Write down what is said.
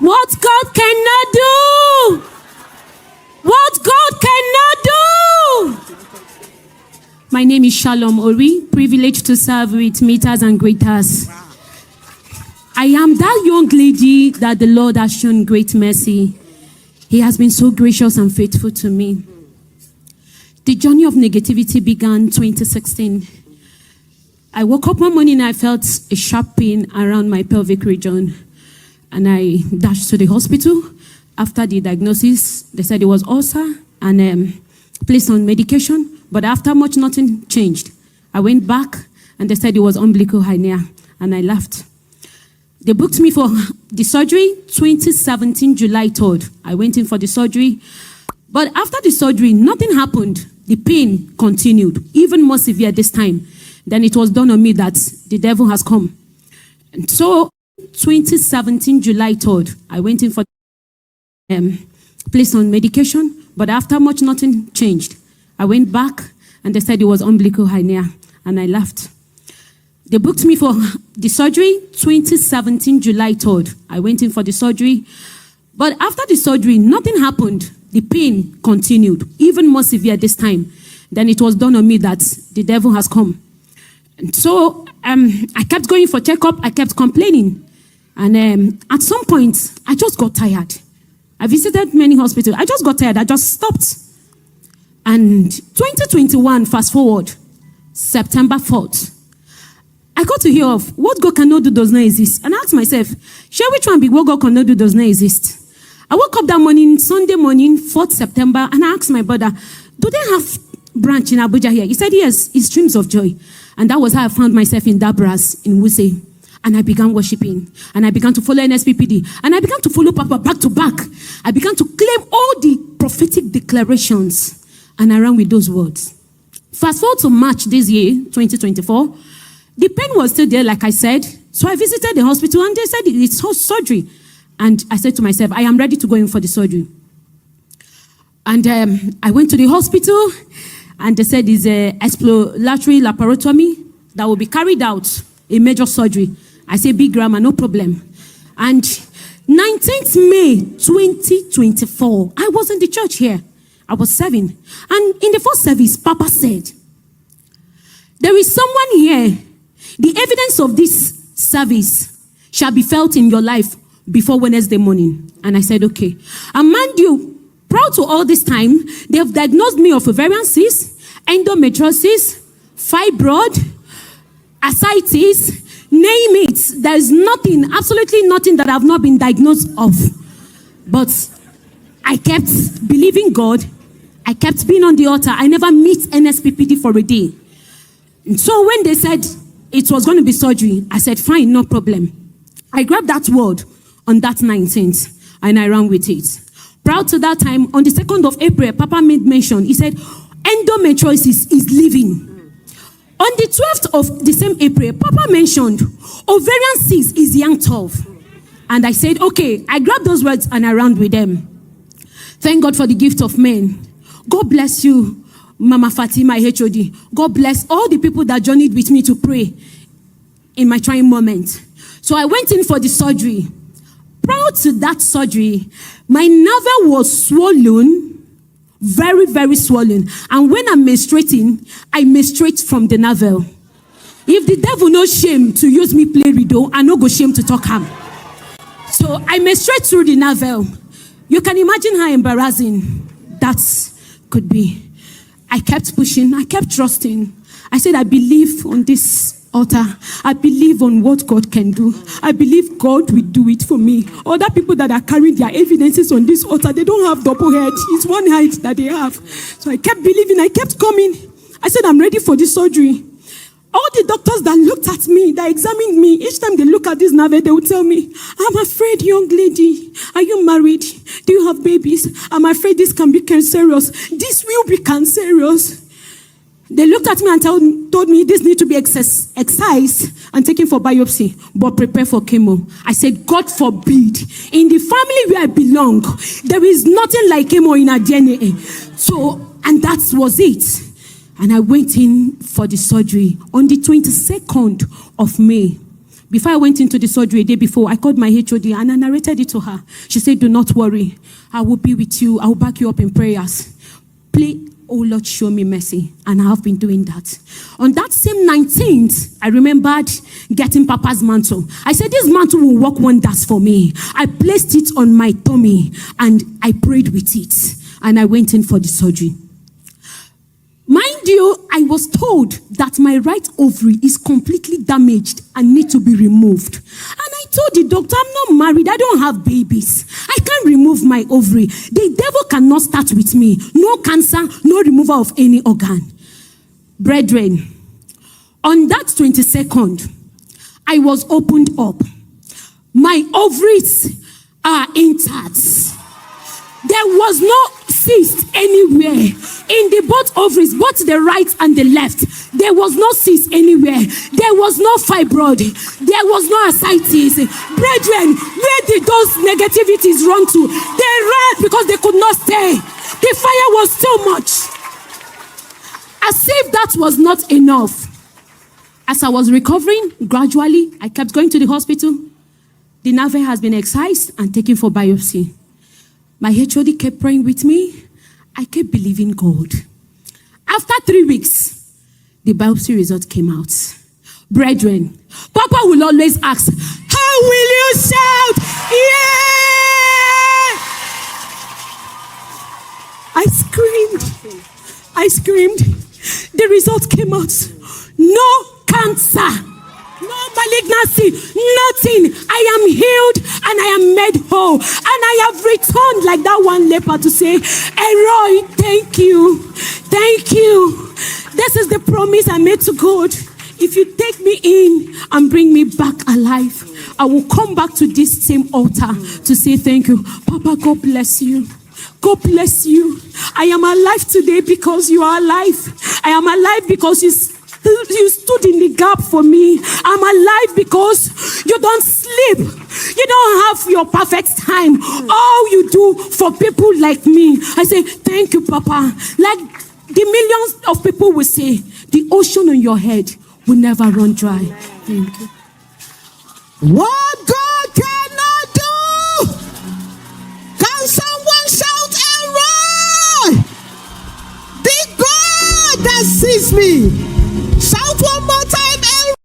What God cannot do. What God cannot do. My name is Shalom Ori, privileged to serve with meters and greeters. I am that young lady that the Lord has shown great mercy. He has been so gracious and faithful to me. The journey of negativity began 2016. I woke up one morning and I felt a sharp pain around my pelvic region. And I dashed to the hospital. After the diagnosis, they said it was ulcer and placed on medication. But after much, nothing changed. I went back and they said it was umbilical hernia. And I left. They booked me for the surgery 2017, July 3rd. I went in for the surgery. But after the surgery, nothing happened. The pain continued, even more severe this time. Then it was done on me that the devil has come. And so 2017, July 3rd, I went in for placed on medication. But after much, nothing changed. I went back and they said it was umbilical hernia. And I left. They booked me for the surgery 2017, July 3rd. I went in for the surgery. But after the surgery, nothing happened. The pain continued, even more severe this time. Then it was done on me that the devil has come. And so I kept going for checkup. I kept complaining. And at some point, I just got tired. I visited many hospitals. I just got tired. I just stopped. And 2021, fast forward, September 4th, I got to hear of what God cannot do does not exist. And I asked myself, share which one be what God cannot do does not exist? I woke up that morning, Sunday morning, 4th September, and I asked my brother, do they have branch in Abuja here? He said, yes, it's Streams of Joy. And that was how I found myself in Dabras, in Wuse. And I began worshiping. And I began to follow NSPPD. And I began to follow Papa back to back. I began to claim all the prophetic declarations. And I ran with those words. Fast forward to March this year, 2024. The pain was still there, like I said. So I visited the hospital and they said it's surgery. And I said to myself, I am ready to go in for the surgery. And I went to the hospital and they said it's an exploratory laparotomy that will be carried out, a major surgery. I said, big grammar, no problem. And 19th May 2024, I was in the church here. I was serving. And in the first service, Papa said, there is someone here. The evidence of this service shall be felt in your life before Wednesday morning. And I said, okay. And mind you, prior to all this time, they have diagnosed me of ovarian cyst, endometriosis, fibroid, ascites, name it. There is nothing, absolutely nothing that I have not been diagnosed of. But I kept believing God. I kept being on the altar. I never meet NSPPD for a day. And so when they said it was going to be surgery, I said, fine, no problem. I grabbed that word on that 19th and I ran with it. Prior to that time, on the 2nd of April, Papa made mention. He said, endometriosis is living. On the 12th of the same April, Papa mentioned, ovarian cyst is young 12. And I said, okay, I grabbed those words and I ran with them. Thank God for the gift of men. God bless you, Mama Fatima, HOD. God bless all the people that journeyed with me to pray in my trying moment. So I went in for the surgery. Prior to that surgery, my navel was swollen, very, very swollen. And when I'm menstruating, I menstruate from the navel. If the devil no shame to use me play riddle, I no go shame to talk him. So I menstruate through the navel. You can imagine how embarrassing that could be. I kept pushing. I kept trusting. I said, I believe on this altar. I believe on what God can do. I believe God will do it for me. Other people that are carrying their evidences on this altar, they don't have double head. It's one height that they have. So I kept believing. I kept coming. I said, I'm ready for this surgery. All the doctors that looked at me, that examined me, each time they look at this navel, they would tell me, I'm afraid, young lady, are you married? Do you have babies? I'm afraid this can be cancerous. This will be cancerous. They looked at me and told me this needs to be excised and taken for biopsy, but prepare for chemo. I said, God forbid. In the family where I belong, there is nothing like chemo in our DNA. So, and that was it. And I went in for the surgery on the 22nd of May. Before I went into the surgery a day before, I called my HOD and I narrated it to her. She said, do not worry. I will be with you. I will back you up in prayers. Please, oh Lord, show me mercy. And I have been doing that. On that same 19th, I remembered getting Papa's mantle. I said, this mantle will work wonders for me. I placed it on my tummy and I prayed with it. And I went in for the surgery. Mind you, I was told that my right ovary is completely damaged and need to be removed. And I told the doctor, I'm not married, I don't have babies. I can't remove my ovary. The devil cannot start with me. No cancer, no removal of any organ. Brethren, on that 22nd, I was opened up. My ovaries are intact. There was no cyst anywhere. In the both ovaries, both the right and the left, there was no cyst anywhere. There was no fibroid. There was no ascites. Brethren, where did those negativities run to? They ran because they could not stay. The fire was too much. As if that was not enough. As I was recovering, gradually, I kept going to the hospital. The navel has been excised and taken for biopsy. My HOD kept praying with me. I kept believing God. After 3 weeks, the biopsy result came out. Brethren, Papa will always ask, how will you shout? Yeah! I screamed. The result came out. No cancer. No malignancy, nothing. I am healed and I am made whole. And I have returned like that one leper to say, Elroy, thank you. Thank you. This is the promise I made to God. If you take me in and bring me back alive, I will come back to this same altar to say thank you. Papa, God bless you. God bless you. I am alive today because you are alive. I am alive because you stood in the gap for me. I'm alive because you don't sleep. You don't have your perfect time. All you do for people like me. I say, thank you, Papa. Like the millions of people will say, the ocean on your head will never run dry. Thank you. What?